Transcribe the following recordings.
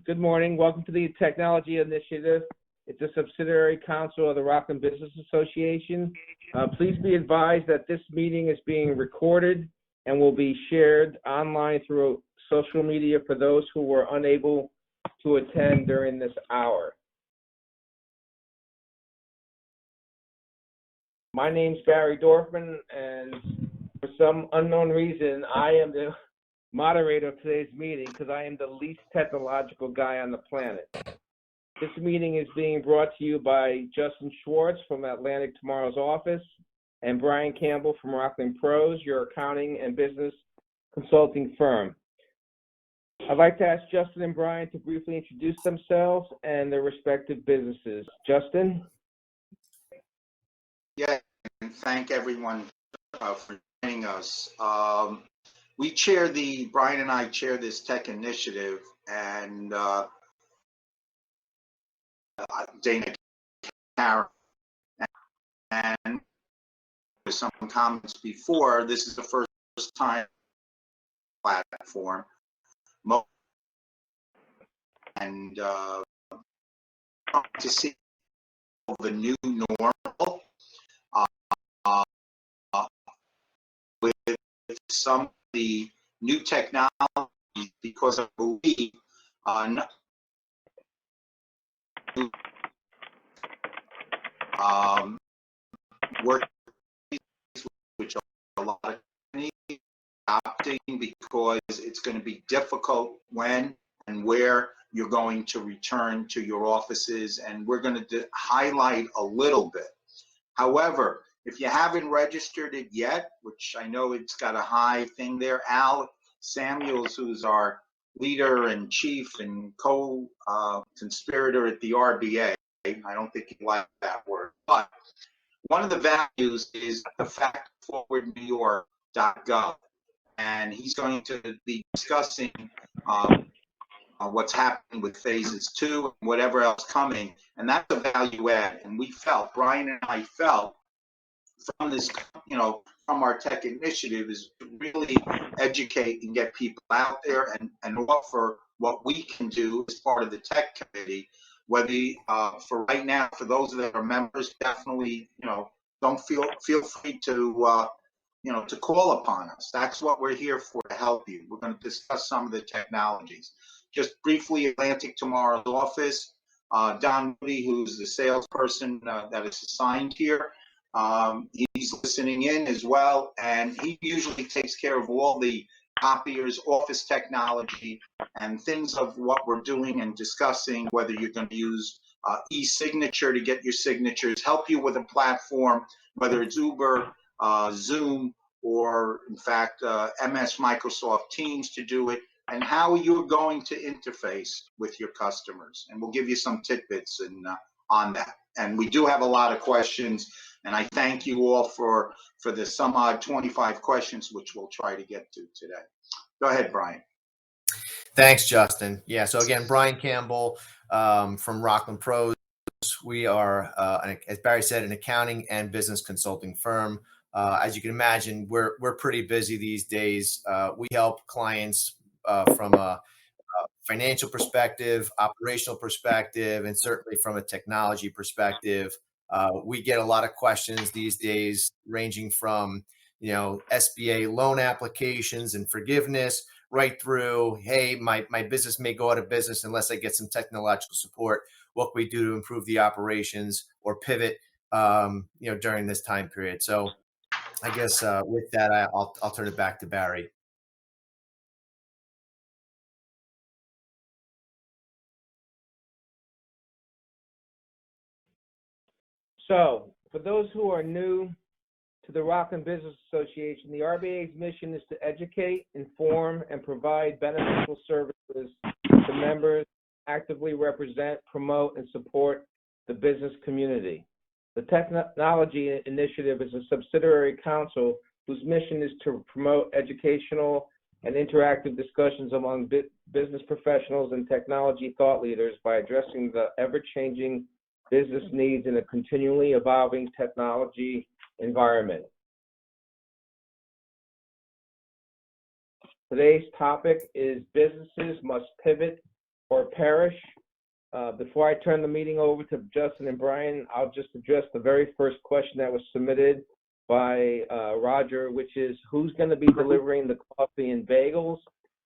Good morning. Welcome to the Technology Initiative. It's a subsidiary council of the Rockland Business Association. Please be advised that this meeting is being recorded and will be shared online through social media for those who were unable to attend during this hour. My name's Barry Dorfman, and for some unknown reason, I am the moderator of today's meeting because I am the least technological guy on the planet. This meeting is being brought to you by Justin Schwartz from Atlantic Tomorrow's office and Brian Campbell from Rockland Pros, your accounting and business consulting firm. I'd like to ask Justin and Brian to briefly introduce themselves and their respective businesses. Justin? Yeah, and thank everyone for joining us. Brian and I chair this tech initiative, and Dana Karen, and with some comments before, this is the first time platform, and to see the new normal with some of the new technology, because of we work, which a lot of companies adopting, because it's going to be difficult when and where you're going to return to your offices, and we're going to highlight a little bit. However, if you haven't registered it yet, which I know it's got a high thing there, Al Samuels, who's our leader and chief and co-conspirator at the RBA, I don't think he liked that word, but one of the values is the factforwardnewyork.gov, and he's going to be discussing what's happening with phases 2 and whatever else coming, and that's a value add. And we felt, Brian and I felt, from this, from our tech initiative, is to really educate and get people out there and offer what we can do as part of the tech committee. Whether for right now, for those that are members, definitely, don't feel free to to call upon us. That's what we're here for, to help you. We're going to discuss some of the technologies. Just briefly, Atlantic Tomorrow's office, Don Moody, who's the salesperson that is assigned here, he's listening in as well, and he usually takes care of all the copiers, office technology, and things of what we're doing and discussing, whether you're going to use e-signature to get your signatures, help you with a platform, whether it's Uber, Zoom, or in fact MS Microsoft Teams to do it, and how you're going to interface with your customers. And we'll give you some tidbits on that. And we do have a lot of questions, and I thank you all for the some odd 25 questions, which we'll try to get to today. Go ahead, Brian. Thanks, Justin. Yeah, so again, Brian Campbell from Rockland Pros. We are, as Barry said, an accounting and business consulting firm. As you can imagine, we're pretty busy these days. We help clients from a financial perspective, operational perspective, and certainly from a technology perspective. We get a lot of questions these days, ranging from SBA loan applications and forgiveness, right through, hey, my business may go out of business unless I get some technological support. What can we do to improve the operations or pivot, during this time period? So I guess with that, I'll turn it back to Barry. So, for those who are new to the Rockland Business Association, the RBA's mission is to educate, inform, and provide beneficial services to members, actively represent, promote, and support the business community. The Technology Initiative is a subsidiary council whose mission is to promote educational and interactive discussions among business professionals and technology thought leaders by addressing the ever-changing business needs in a continually evolving technology environment. Today's topic is businesses must pivot or parish. Before I turn the meeting over to Justin and Brian, I'll just address the very first question that was submitted by Roger, which is who's going to be delivering the coffee and bagels?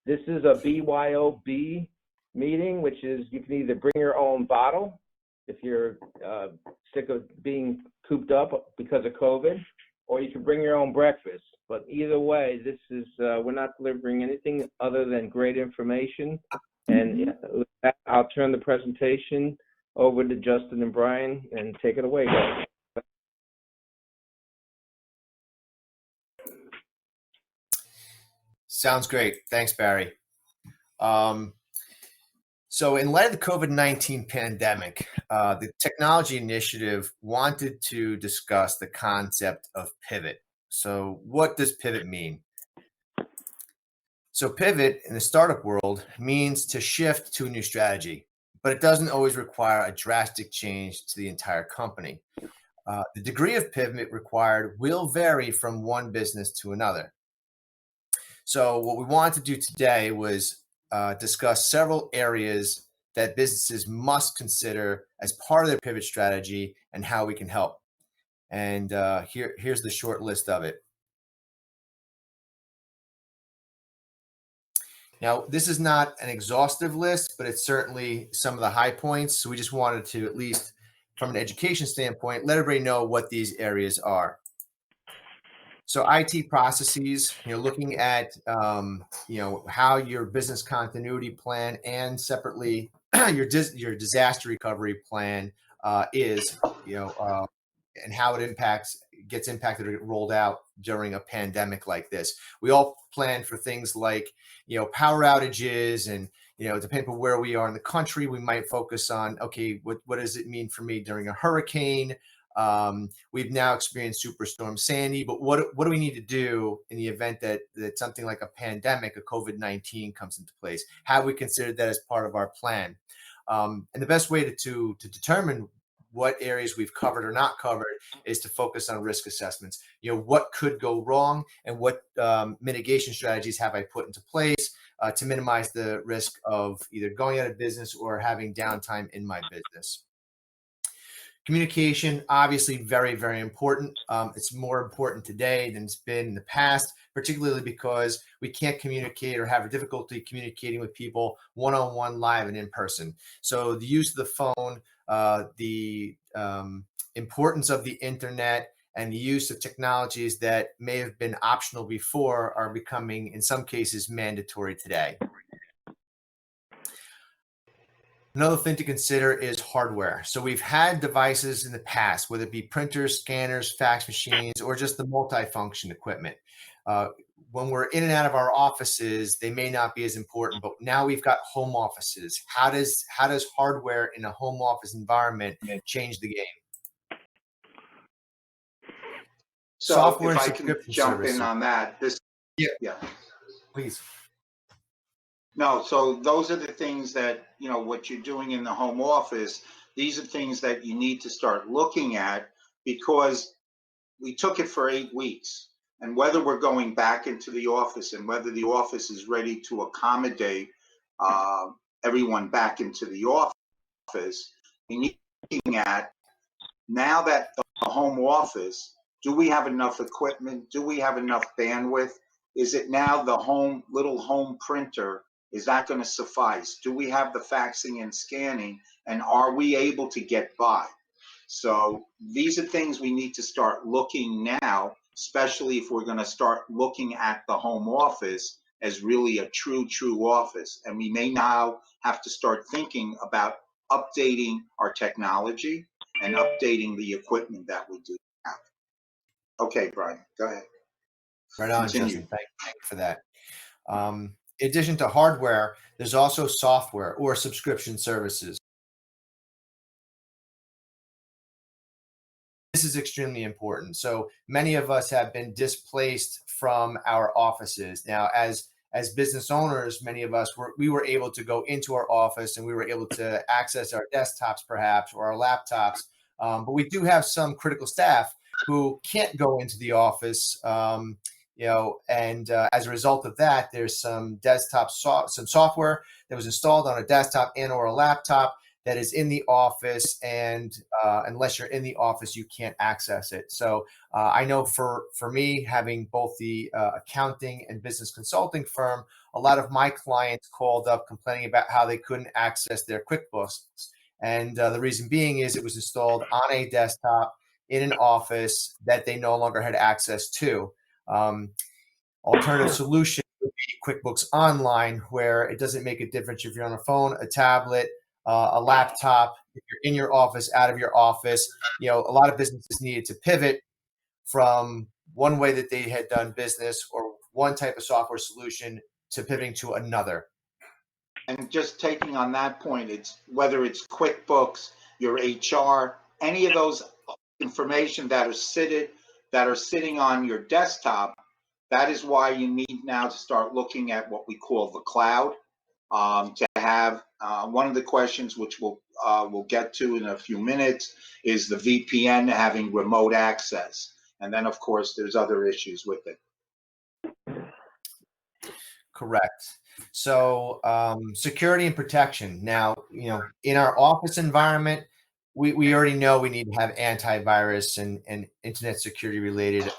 This is a BYOB meeting, which is you can either bring your own bottle if you're sick of being cooped up because of COVID, or you can bring your own breakfast. But either way, this is we're not delivering anything other than great information. And with that, I'll turn the presentation over to Justin and Brian and take it away, guys. Sounds great. Thanks, Barry. So in light of the COVID-19 pandemic, the Technology Initiative wanted to discuss the concept of pivot. So what does pivot mean? So pivot in the startup world means to shift to a new strategy, but it doesn't always require a drastic change to the entire company. The degree of pivot required will vary from one business to another. So what we wanted to do today was discuss several areas that businesses must consider as part of their pivot strategy and how we can help. And here's the short list of it. Now, this is not an exhaustive list, but it's certainly some of the high points. So we just wanted to, at least from an education standpoint, let everybody know what these areas are. So IT processes, looking at, how your business continuity plan and separately your disaster recovery plan is, and how it gets impacted or rolled out during a pandemic like this. We all plan for things like, power outages and, depending on where we are in the country, we might focus on, okay, what does it mean for me during a hurricane? We've now experienced Superstorm Sandy, but what do we need to do in the event that something like a pandemic, a COVID-19 comes into place? Have we considered that as part of our plan? And the best way to determine what areas we've covered or not covered is to focus on risk assessments. What could go wrong and what mitigation strategies have I put into place to minimize the risk of either going out of business or having downtime in my business. Communication, obviously very, very important. It's more important today than it's been in the past, particularly because we can't communicate or have a difficulty communicating with people one-on-one, live and in person. So the use of the phone, the importance of the internet, and the use of technologies that may have been optional before are becoming, in some cases, mandatory today. Another thing to consider is hardware. So we've had devices in the past, whether it be printers, scanners, fax machines, or just the multifunction equipment. When we're in and out of our offices, they may not be as important, but now we've got home offices. How does hardware in a home office environment change the game? So Software if and I can subscription jump services. in on that, Yeah, please. No, so those are the things that, what you're doing in the home office, these are things that you need to start looking at because we took it for 8 weeks. And whether we're going back into the office and whether the office is ready to accommodate everyone back into the office, we need to be looking at now that the home office, do we have enough equipment? Do we have enough bandwidth? Is it now the little home printer? Is that going to suffice? Do we have the faxing and scanning? And are we able to get by? So these are things we need to start looking now, especially if we're going to start looking at the home office as really a true office. And we may now have to start thinking about updating our technology and updating the equipment that we do have. Okay, Brian, go ahead. Right on, Continue. Justin. Thank you for that. In addition to hardware, there's also software or subscription services. This is extremely important. So many of us have been displaced from our offices. Now, as business owners, many of us we were able to go into our office and we were able to access our desktops perhaps or our laptops. But we do have some critical staff who can't go into the office, and as a result of that, there's some some software that was installed on a desktop and or a laptop that is in the office, and unless you're in the office, you can't access it. So I know for me, having both the accounting and business consulting firm, a lot of my clients called up complaining about how they couldn't access their QuickBooks. And the reason being is it was installed on a desktop in an office that they no longer had access to. Alternative solution would be QuickBooks Online, where it doesn't make a difference if you're on a phone, a tablet, a laptop, if you're in your office, out of your office. A lot of businesses needed to pivot from one way that they had done business or one type of software solution to pivoting to another. And just taking on that point, it's whether it's QuickBooks, your HR, any of those information that are sitting on your desktop. That is why you need now to start looking at what we call the cloud. To have one of the questions, which we'll get to in a few minutes, is the VPN having remote access, and then of course there's other issues with it. Correct. So security and protection. Now, in our office environment, we already know we need to have antivirus and internet security related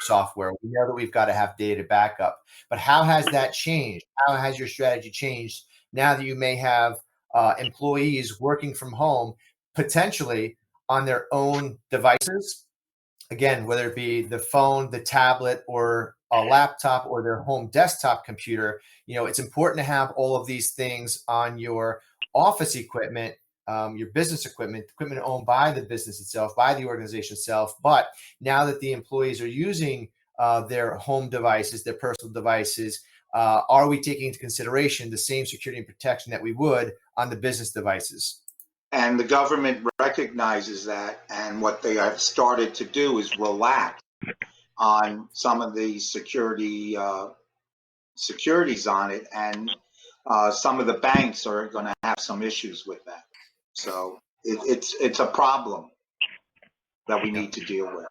software. We know that we've got to have data backup. But how has that changed? How has your strategy changed now that you may have employees working from home, potentially on their own devices? Again, whether it be the phone, the tablet, or a laptop, or their home desktop computer, it's important to have all of these things on your office equipment, your business equipment owned by the business itself, by the organization itself. But now that the employees are using their home devices, their personal devices, are we taking into consideration the same security and protection that we would on the business devices? And the government recognizes that, and what they have started to do is relax on some of the securities on it, and some of the banks are going to have some issues with that. So it's a problem that we need to deal with.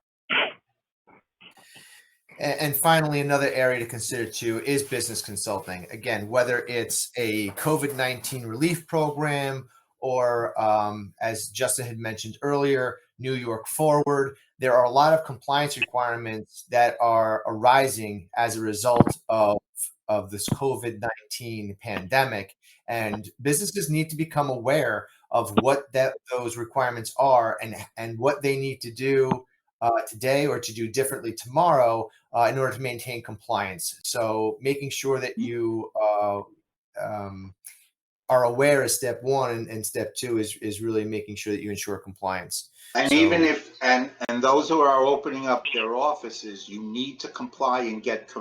And finally, another area to consider too is business consulting. Again, whether it's a COVID-19 relief program or, as Justin had mentioned earlier, New York Forward, there are a lot of compliance requirements that are arising as a result of this COVID-19 pandemic. And businesses need to become aware of what those requirements are and what they need to do today or to do differently tomorrow in order to maintain compliance. So making sure that you are aware is step one, and step two is really making sure that you ensure compliance. And even if and those who are opening up their offices, you need to comply and get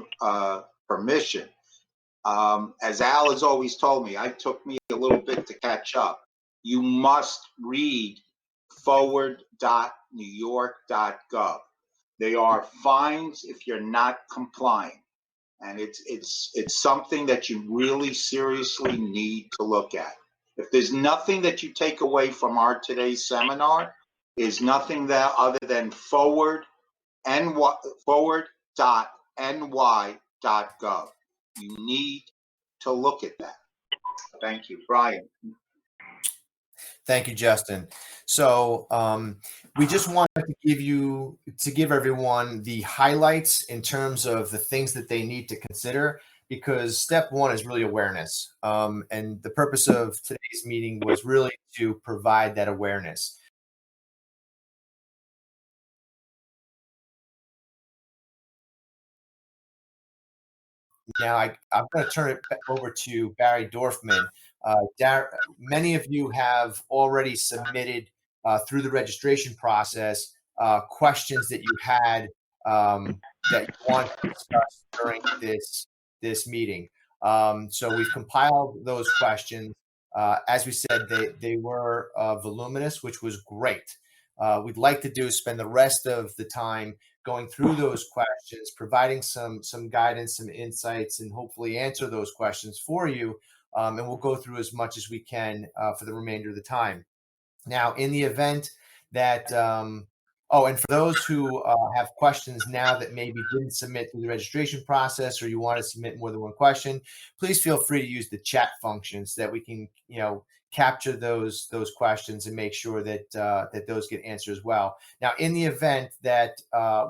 permission. As Al has always told me, it took me a little bit to catch up. You must read forward.newyork.gov. There are fines if you're not complying, and it's something that you really seriously need to look at. If there's nothing that you take away from our today's seminar, is nothing that other than forward.ny.gov. You need to look at that. Thank you, Brian. Thank you, Justin. So we just wanted to give everyone the highlights in terms of the things that they need to consider, because step one is really awareness. And the purpose of today's meeting was really to provide that awareness. Now, I'm going to turn it over to Barry Dorfman. Many of you have already submitted through the registration process questions that you had that you want to discuss during this meeting. So we've compiled those questions. As we said, they were voluminous, which was great. We'd like to do is spend the rest of the time going through those questions, providing some guidance, some insights, and hopefully answer those questions for you. And we'll go through as much as we can for the remainder of the time. Now, in the event that Oh, and for those who have questions now that maybe didn't submit through the registration process, or you want to submit more than one question, please feel free to use the chat function so that we can, capture those questions and make sure that that those get answered as well. Now, in the event that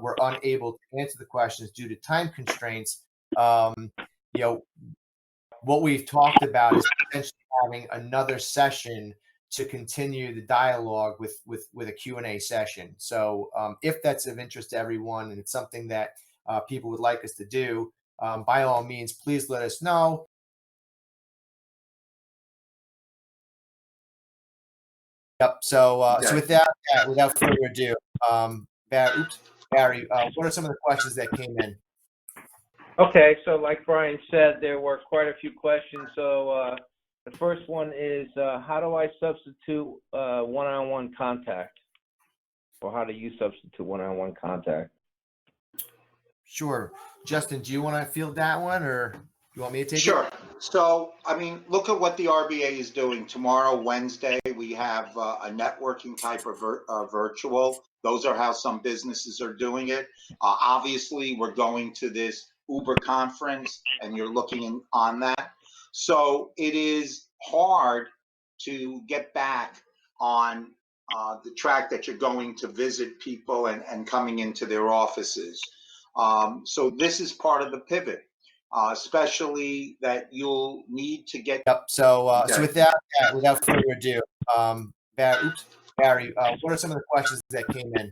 we're unable to answer the questions due to time constraints, what we've talked about is potentially having another session to continue the dialogue with a Q&A session. So if that's of interest to everyone and it's something that people would like us to do, by all means, please let us know. Yep. So without further ado, Barry, what are some of the questions that came in? Okay, so like Brian said, there were quite a few questions. So the first one is, how do I substitute one-on-one contact? Or how do you substitute one-on-one contact? Sure. Justin, do you want to field that one, or you want me to take it? Sure. So, look at what the RBA is doing. Tomorrow, Wednesday, we have a networking type of virtual. Those are how some businesses are doing it. Obviously, we're going to this Uber conference, and you're looking on that. So it is hard to get back on the track that you're going to visit people and coming into their offices. So this is part of the pivot. Especially that you'll need to get. Yep. So without further ado, Barry, what are some of the questions that came in?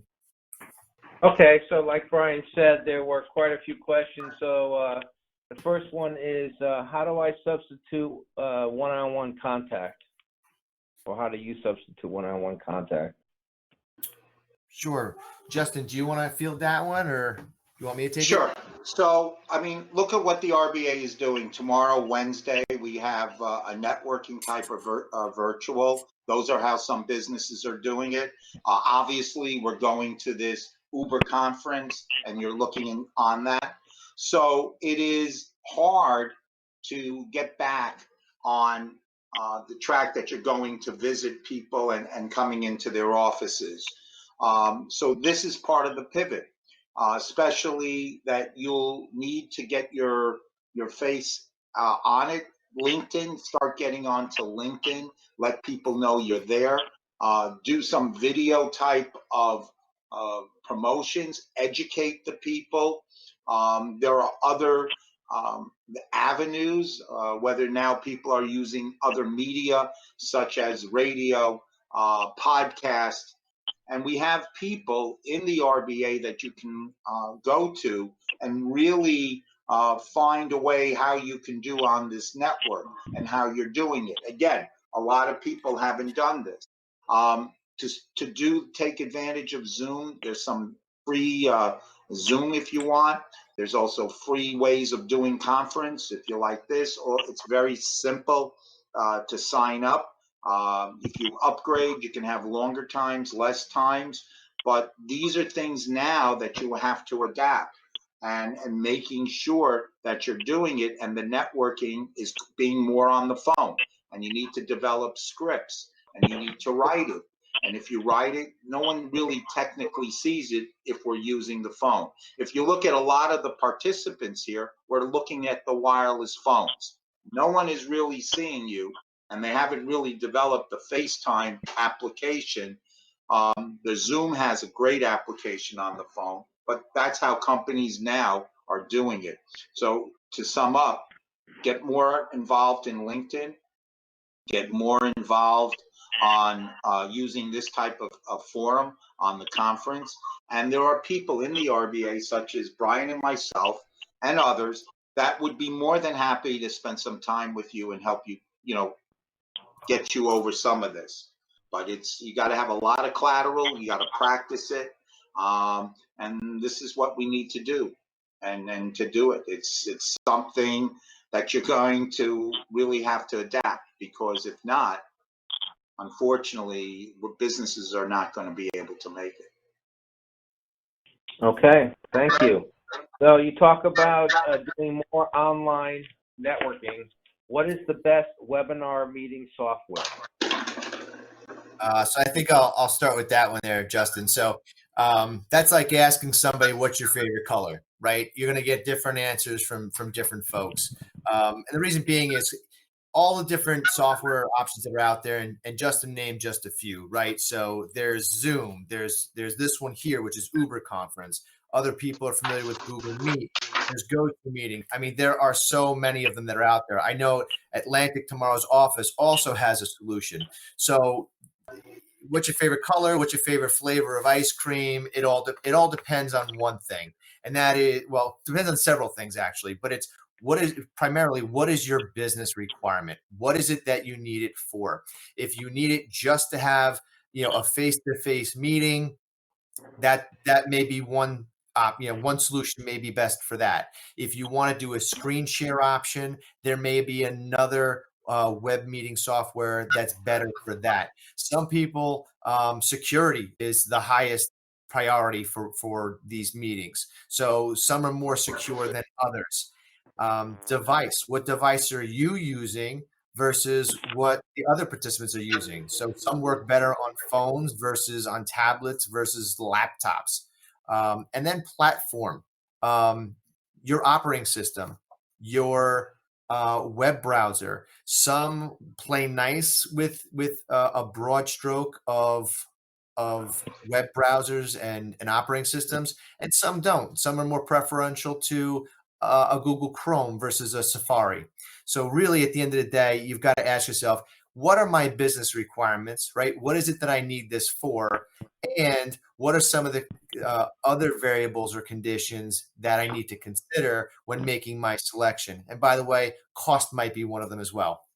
Okay, so like Brian said, there were quite a few questions. So the first one is, how do I substitute one-on-one contact? Or how do you substitute one-on-one contact? Sure. Justin, do you want to field that one, or you want me to take it? Sure. So, look at what the RBA is doing. Tomorrow, Wednesday, we have a networking type of virtual. Those are how some businesses are doing it. Obviously, we're going to this Uber conference, and you're looking on that. So it is hard to get back on the track that you're going to visit people and coming into their offices. So this is part of the pivot. Especially that you'll need to get your face on it. LinkedIn, start getting onto LinkedIn. Let people know you're there. Do some video type of promotions. Educate the people. There are other avenues, whether now people are using other media such as radio, podcast. And we have people in the RBA that you can go to and really find a way how you can do on this network and how you're doing it. Again, a lot of people haven't done this. To take advantage of Zoom, there's some free Zoom if you want. There's also free ways of doing conference if you like this, or it's very simple to sign up. If you upgrade, you can have longer times, less times, but these are things now that you have to adapt and making sure that you're doing it, and the networking is being more on the phone, and you need to develop scripts and you need to write it. And if you write it, no one really technically sees it if we're using the phone. If you look at a lot of the participants here, we're looking at the wireless phones. No one is really seeing you. And they haven't really developed the FaceTime application. The Zoom has a great application on the phone, but that's how companies now are doing it. So to sum up, get more involved in LinkedIn, get more involved on using this type of forum on the conference. And there are people in the RBA, such as Brian and myself and others, that would be more than happy to spend some time with you and help you, get you over some of this. But you got to have a lot of collateral. You got to practice it, and this is what we need to do. And to do it, it's something that you're going to really have to adapt, because if not, unfortunately, businesses are not going to be able to make it. Okay, thank you. So you talk about doing more online networking. What is the best webinar meeting software? So I think I'll start with that one there, Justin. So That's like asking somebody what's your favorite color, right? You're going to get different answers from different folks. And the reason being is all the different software options that are out there, and Justin named just a few, right? So there's Zoom, there's this one here, which is Uber Conference. Other people are familiar with Google Meet. There's GoToMeeting. I mean, there are so many of them that are out there. I know Atlantic Tomorrow's office also has a solution. So what's your favorite color? What's your favorite flavor of ice cream? It all depends on one thing, and that is, well, depends on several things actually, but it's what is your business requirement? What is it that you need it for? If you need it just to have, a face-to-face meeting, that may be one, one solution may be best for that. If you want to do a screen share option, there may be another web meeting software that's better for that. Some people, security is the highest priority for these meetings, so some are more secure than others. What device are you using versus what the other participants are using? So some work better on phones versus on tablets versus laptops. And then platform, your operating system, your web browser. Some play nice with a broad stroke of web browsers and operating systems, and some don't. Some are more preferential to a Google Chrome versus a Safari. So really, at the end of the day, you've got to ask yourself, what are my business requirements, right? What is it that I need this for? And what are some of the other variables or conditions that I need to consider when making my selection? And by the way, cost might be one of them as well.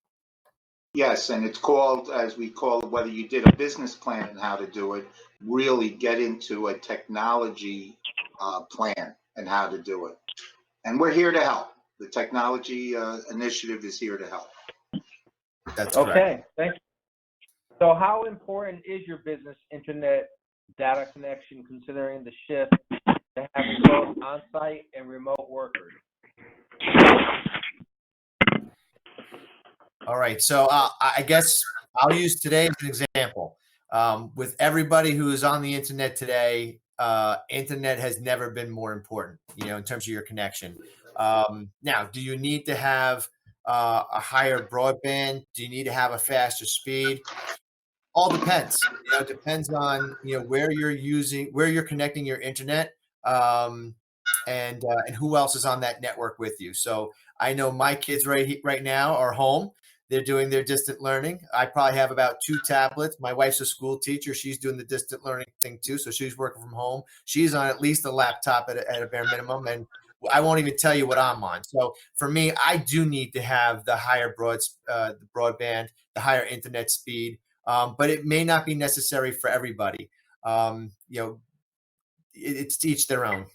Yes, and it's called, as we call it, whether you did a business plan and how to do it, really get into a technology plan and how to do it. And we're here to help. The technology initiative is here to help. That's correct. Okay, thanks. So how important is your business internet data connection considering the shift to having both on-site and remote workers? All right. So I guess I'll use today as an example. With everybody who is on the internet today, internet has never been more important, in terms of your connection. Now, do you need to have a higher broadband? Do you need to have a faster speed? All depends. It depends on where you're connecting your internet, and who else is on that network with you. So I know my kids right now are home. They're doing their distant learning. I probably have about 2 tablets. My wife's a school teacher. She's doing the distant learning thing too. So she's working from home. She's on at least a laptop at a bare minimum. And I won't even tell you what I'm on. So for me, I do need to have the higher broadband, the higher internet speed. But it may not be necessary for everybody. It's to each their own.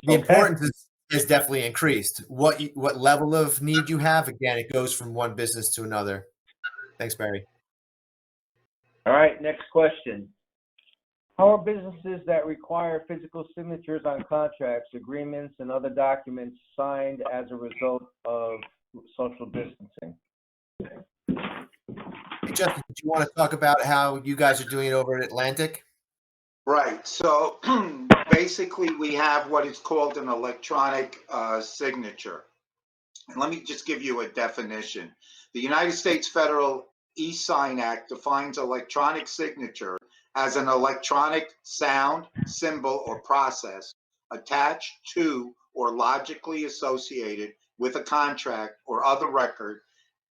The importance is definitely increased. What level of need you have, again, it goes from one business to another. Thanks, Barry. All right, next question. How are businesses that require physical signatures on contracts, agreements, and other documents signed as a result of social distancing? Hey, Justin, do you want to talk about how you guys are doing it over at Atlantic? Right. So basically, we have what is called an electronic signature. And let me just give you a definition. The United States Federal E-Sign Act defines electronic signature as an electronic sound, symbol, or process attached to or logically associated with a contract or other record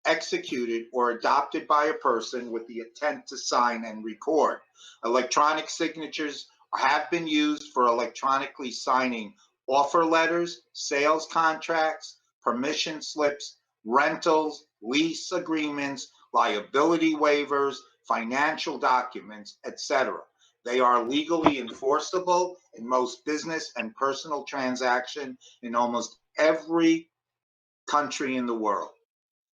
executed or adopted by a person with the intent to sign and record. Electronic signatures have been used for electronically signing offer letters, sales contracts, permission slips, rentals, lease agreements, liability waivers, financial documents, etc. They are legally enforceable in most business and personal transactions in almost every country in the world.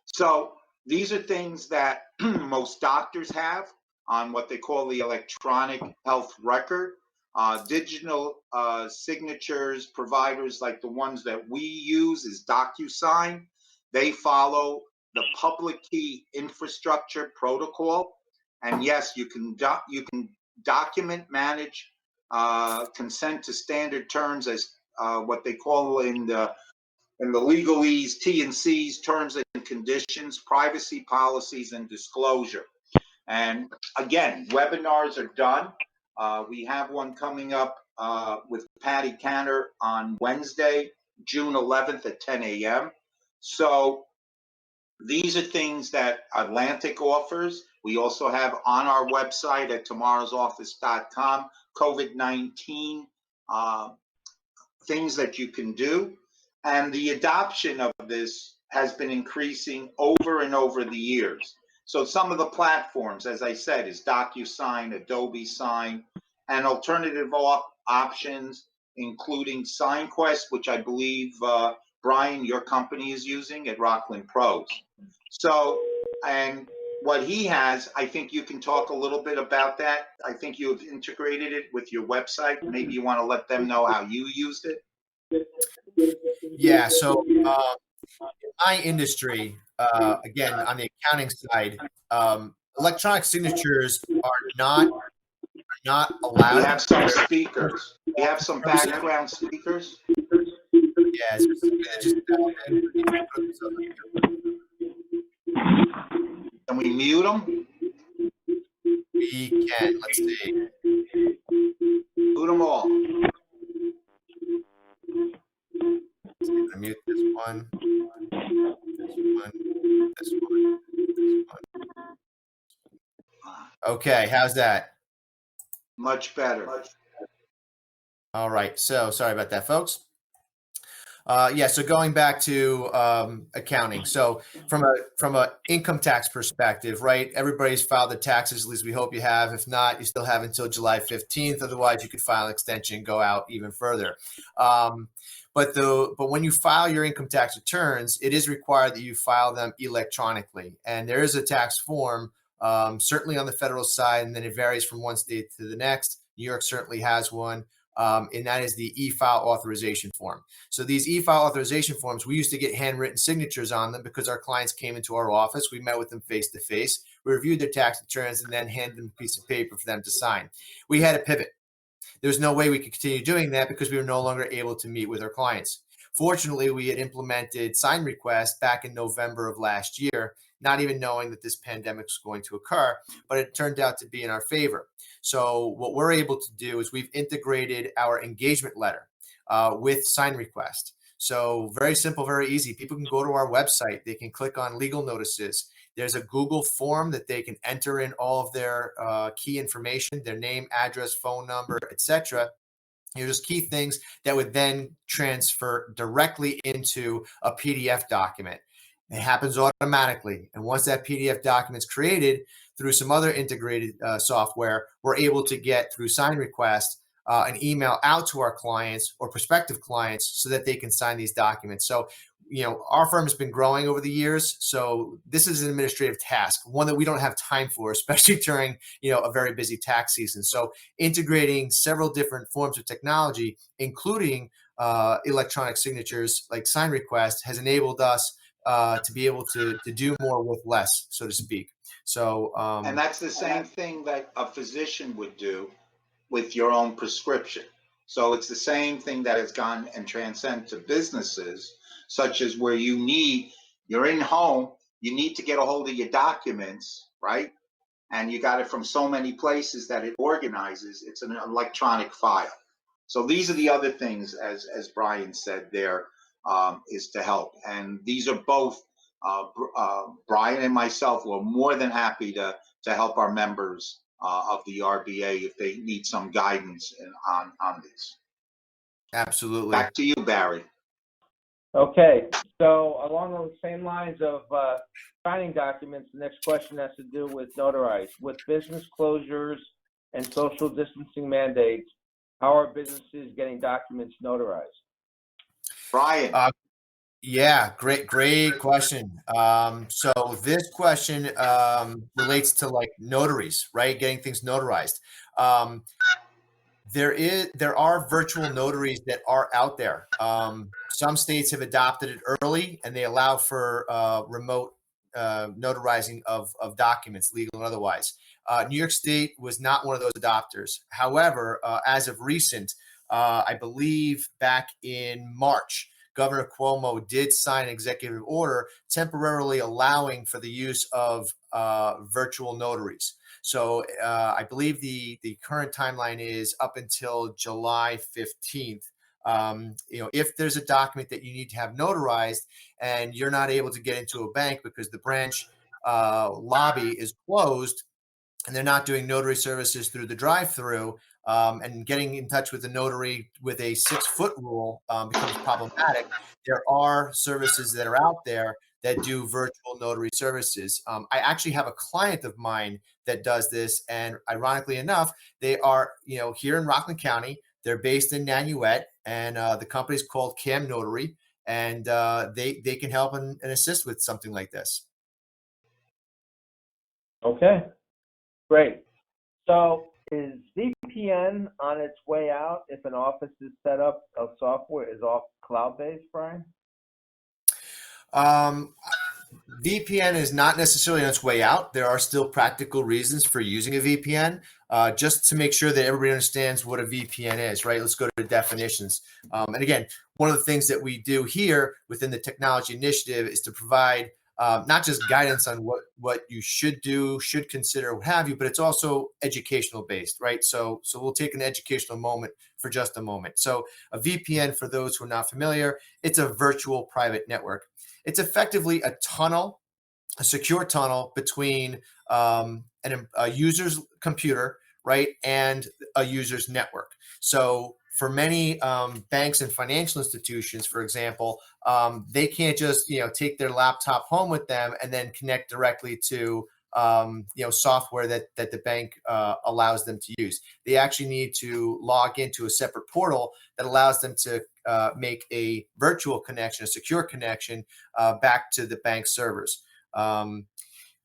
So these are things that most doctors have on what they call the electronic health record. Digital signatures providers like the ones that we use is DocuSign. They follow the public key infrastructure protocol. And yes, you can document, manage, consent to standard terms as what they call in the legalese, T&Cs, terms and conditions, privacy policies, and disclosure. And again, webinars are done. We have one coming up with Patty Canner on Wednesday, June 11th at 10 a.m. So these are things that Atlantic offers. We also have on our website at tomorrowsoffice.com COVID-19 things that you can do. And the adoption of this has been increasing over and over the years. So some of the platforms, as I said, is DocuSign, Adobe Sign, and alternative options, including SignQuest, which I believe, Brian, your company is using at Rockland Pros. So, and what he has, I think you can talk a little bit about that. I think you have integrated it with your website. Maybe you want to let them know how you used it. Yeah. So in my industry, again, on the accounting side, electronic signatures are not allowed. We have some speakers. We have some background speakers. Yeah. Can we mute them? We can. Let's see. Mute them all. I mute this one. This one. Okay, how's that? Much better. All right. So sorry about that, folks. Yeah. So going back to accounting. So from a income tax perspective, right? Everybody's filed the taxes. At least we hope you have. If not, you still have until July 15th. Otherwise, you could file an extension, go out even further. But when you file your income tax returns, it is required that you file them electronically, and there is a tax form, certainly on the federal side, and then it varies from one state to the next. New York certainly has one. And that is the e-file authorization form. So these e-file authorization forms, we used to get handwritten signatures on them because our clients came into our office. We met with them face to face. We reviewed their tax returns and then handed them a piece of paper for them to sign. We had to pivot. There's no way we could continue doing that because we were no longer able to meet with our clients. Fortunately, we had implemented sign requests back in November of last year, not even knowing that this pandemic was going to occur, but it turned out to be in our favor. So what we're able to do is we've integrated our engagement letter with sign request. So very simple, very easy. People can go to our website. They can click on legal notices. There's a Google form that they can enter in all of their key information, their name, address, phone number, etc. There's key things that would then transfer directly into a PDF document. It happens automatically. And once that PDF document is created through some other integrated software, we're able to get through sign request an email out to our clients or prospective clients so that they can sign these documents. So, you know, our firm has been growing over the years. So this is an administrative task, one that we don't have time for, especially during, you know, a very busy tax season. So integrating several different forms of technology, including electronic signatures like sign request, has enabled us to be able to do more with less, so to speak. So, and that's the same thing that a physician would do with your own prescription. So it's the same thing that has gone and transcend to businesses, such as where you're in home, you need to get a hold of your documents, right? And you got it from so many places that it organizes. It's an electronic file. So these are the other things, as Brian said there, is to help. And these are both, Brian and myself were more than happy to help our members of the RBA if they need some guidance on this. Absolutely. Back to you, Barry. Okay, so along those same lines of signing documents, the next question has to do with notarized. With business closures and social distancing mandates, how are businesses getting documents notarized? Brian. Yeah, great question. So this question relates to like notaries, right? Getting things notarized. There are virtual notaries that are out there. Some states have adopted it early, and they allow for remote notarizing of documents, legal and otherwise. New York State was not one of those adopters. However, as of recent, I believe back in March, Governor Cuomo did sign an executive order temporarily allowing for the use of virtual notaries. So I believe the current timeline is up until July 15th. If there's a document that you need to have notarized and you're not able to get into a bank because the branch lobby is closed and they're not doing notary services through the drive-through, and getting in touch with the notary with a 6-foot rule becomes problematic. There are services that are out there that do virtual notary services. I actually have a client of mine that does this, and ironically enough, they are here in Rockland County. They're based in Nanuet, and the company's called Cam Notary, and they can help and assist with something like this. Okay, great. So is VPN on its way out if an office is set up of software is all cloud-based, Brian? VPN is not necessarily on its way out. There are still practical reasons for using a VPN. Just to make sure that everybody understands what a VPN is, right? Let's go to the definitions. And again, one of the things that we do here within the technology initiative is to provide not just guidance on what you should do, should consider, what have you, but it's also educational based, right? So we'll take an educational moment for just a moment. So a VPN, for those who are not familiar, it's a virtual private network. It's effectively a tunnel, a secure tunnel between a user's computer, right, and a user's network. So for many banks and financial institutions, for example, they can't just take their laptop home with them and then connect directly to software that the bank allows them to use. They actually need to log into a separate portal that allows them to make a virtual connection, a secure connection back to the bank servers.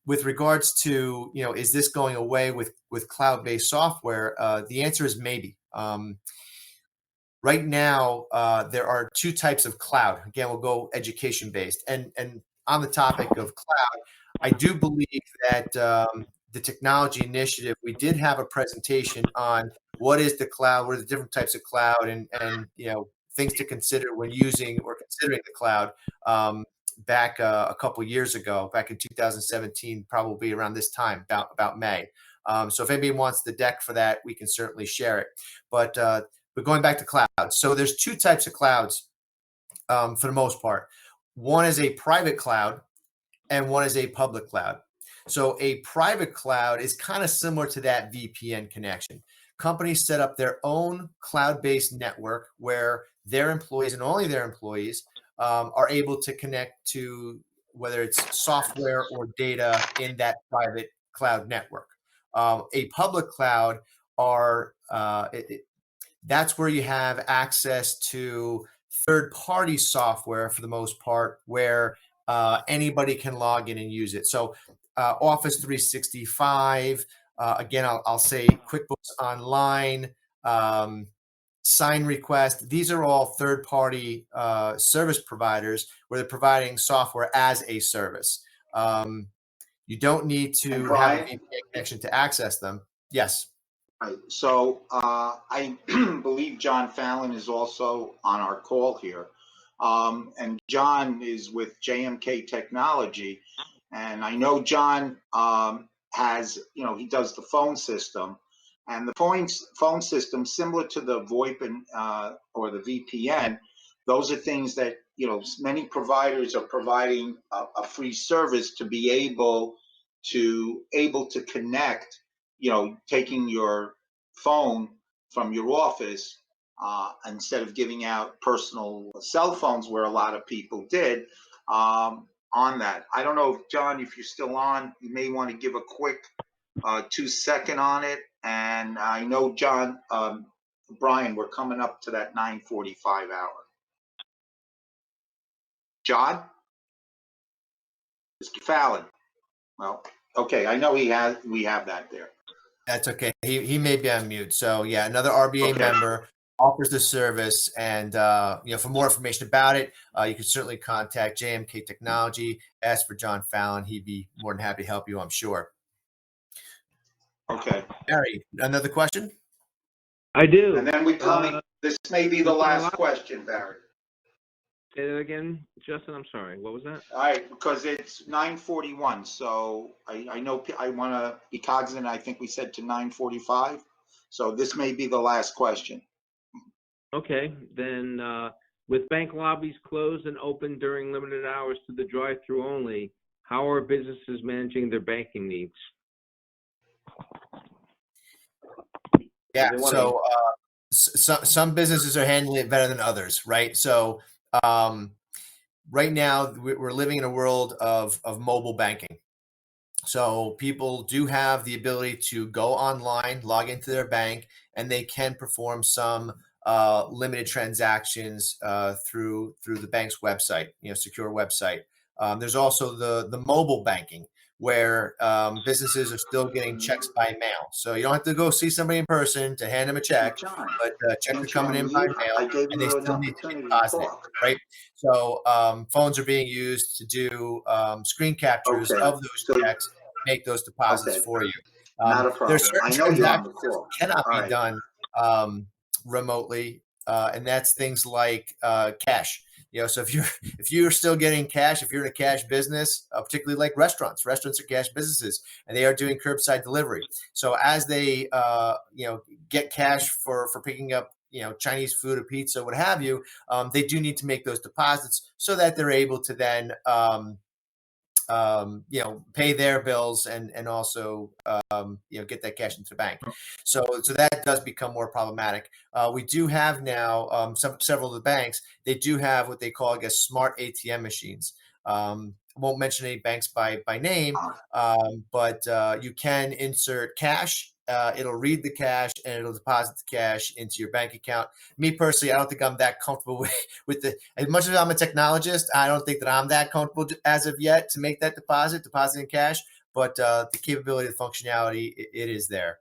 With regards to, is this going away with cloud-based software? The answer is maybe. Right now, there are two types of cloud. Again, we'll go education-based. And on the topic of cloud, I do believe that the technology initiative, we did have a presentation on what is the cloud, what are the different types of cloud, and things to consider when using or considering the cloud. Back a couple years ago, back in 2017, probably around this time, about May. So if anybody wants the deck for that, we can certainly share it. But going back to cloud, so there's two types of clouds for the most part. One is a private cloud, and one is a public cloud. So a private cloud is kind of similar to that VPN connection. Companies set up their own cloud-based network where their employees and only their employees are able to connect to whether it's software or data in that private cloud network. A public cloud that's where you have access to third-party software for the most part, where anybody can log in and use it. So Office 365, again, I'll say QuickBooks Online, Sign Request. These are all third-party service providers where they're providing software as a service. You don't need to have a VPN connection to access them. Yes. Right. So I believe John Fallon is also on our call here. And John is with JMK Technology. And I know John has, he does the phone system. And the phone system, similar to the VoIP and, or the VPN, those are things that, many providers are providing a free service to be able to connect, taking your phone from your office instead of giving out personal cell phones where a lot of people did on that. I don't know if, John, if you're still on, you may want to give a quick 2-second on it. And I know, John, Brian, we're coming up to that 9:45 hour. John? Mr. Fallon? Well, okay, I know we have that there. That's okay. He may be on mute. So yeah, another RBA member offers the service. And for more information about it, you can certainly contact JMK Technology. Ask for John Fallon. He'd be more than happy to help you, I'm sure. Okay. Barry, another question? I do. And then we come, this may be the last question, Barry. Say that again, Justin. I'm sorry. What was that? All right, because it's 9:41, so I know I want to be cognizant. I think we said to 9:45, so this may be the last question. Okay, then with bank lobbies closed and open during limited hours to the drive-through only, how are businesses managing their banking needs? Yeah, so some businesses are handling it better than others, right? So right now we're living in a world of mobile banking. So people do have the ability to go online, log into their bank, and they can perform some limited transactions through the bank's website, secure website. There's also the mobile banking, where businesses are still getting checks by mail. So you don't have to go see somebody in person to hand them a check, but checks are coming in by mail, and they still need to be deposited, right? So phones are being used to do screen captures of those checks, make those deposits for you. Not a problem. There's certain I know you're on the transactions call. that cannot be done remotely, and that's things like cash. So if you're still getting cash, if you're in a cash business, particularly like restaurants are cash businesses, and they are doing curbside delivery. So as they get cash for picking up Chinese food or pizza, what have you, they do need to make those deposits so that they're able to then pay their bills and also get that cash into the bank. So that does become more problematic. We do have now several of the banks, they do have what they call, I guess, smart ATM machines. Won't mention any banks by name, but you can insert cash. It'll read the cash and it'll deposit the cash into your bank account. Me personally, I don't think I'm that comfortable with as much as I'm a technologist, I don't think that I'm that comfortable as of yet to make that depositing cash, but the capability, the functionality, it is there.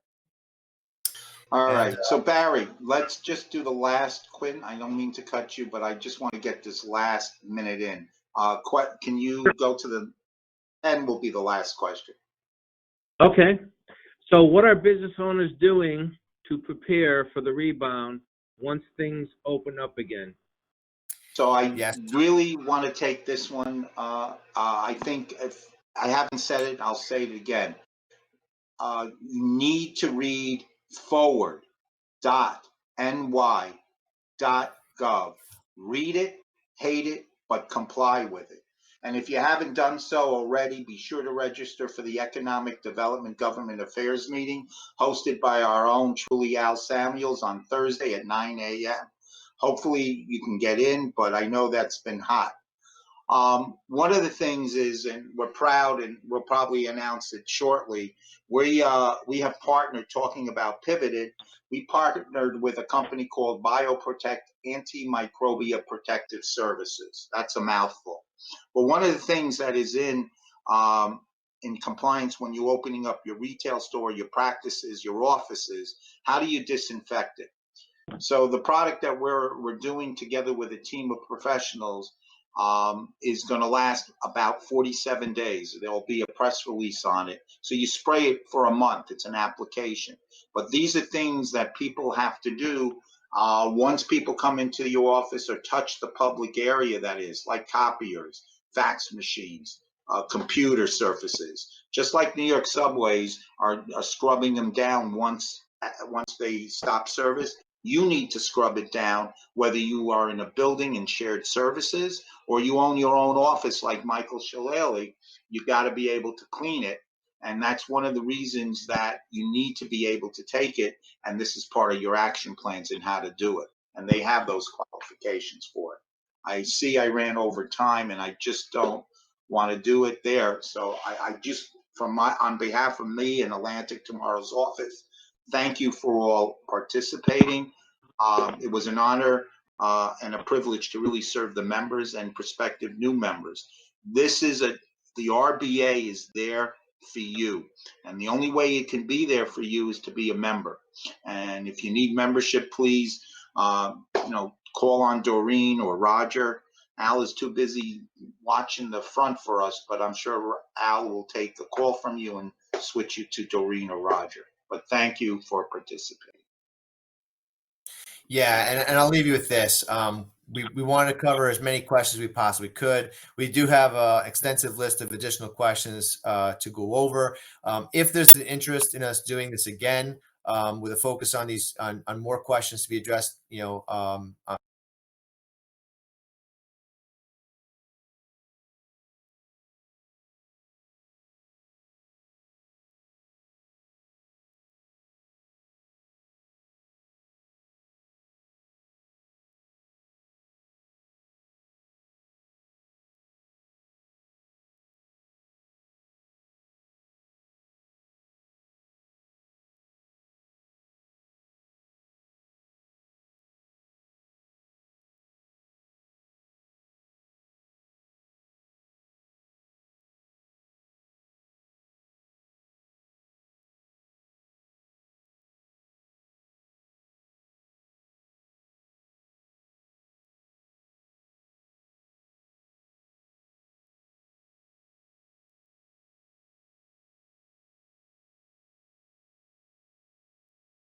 All right. So Barry, let's just do the last, Quinn. I don't mean to cut you, but I just want to get this last minute in. Can you go to the end? Will be the last question. Okay. So what are business owners doing to prepare for the rebound once things open up again? So I really want to take this one. I think if I haven't said it, I'll say it again. You need to read forward.ny.gov. Read it, hate it, but comply with it. And if you haven't done so already, be sure to register for the Economic Development Government Affairs meeting hosted by our own truly Al Samuels on Thursday at 9 a.m. Hopefully you can get in, but I know that's been hot. One of the things is, and we're proud, and we'll probably announce it shortly, we have partnered, talking about pivoted, we partnered with a company called BioProtect Antimicrobial Protective Services. That's a mouthful. But one of the things that is in compliance when you're opening up your retail store, your practices, your offices, how do you disinfect it? So the product that we're doing together with a team of professionals is going to last about 47 days. There will be a press release on it. So you spray it for a month. It's an application. But these are things that people have to do once people come into your office or touch the public area, that is, like copiers, fax machines, computer surfaces. Just like New York subways are scrubbing them down once they stop service. You need to scrub it down, whether you are in a building and shared services or you own your own office like Michael Shillelagh. You got to be able to clean it. And that's one of the reasons that you need to be able to take it. And this is part of your action plans and how to do it. And they have those qualifications for it. I see I ran over time and I just don't want to do it there. So I just, on behalf of me and Atlantic Tomorrow's office, thank you for all participating. It was an honor and a privilege to really serve the members and prospective new members. The RBA is there for you. And the only way it can be there for you is to be a member. And if you need membership, please call on Doreen or Roger. Al is too busy watching the front for us, but I'm sure Al will take the call from you and switch you to Doreen or Roger. But thank you for participating. Yeah, and I'll leave you with this. We wanted to cover as many questions as we possibly could. We do have an extensive list of additional questions to go over. If there's an interest in us doing this again, with a focus on these on more questions to be addressed, on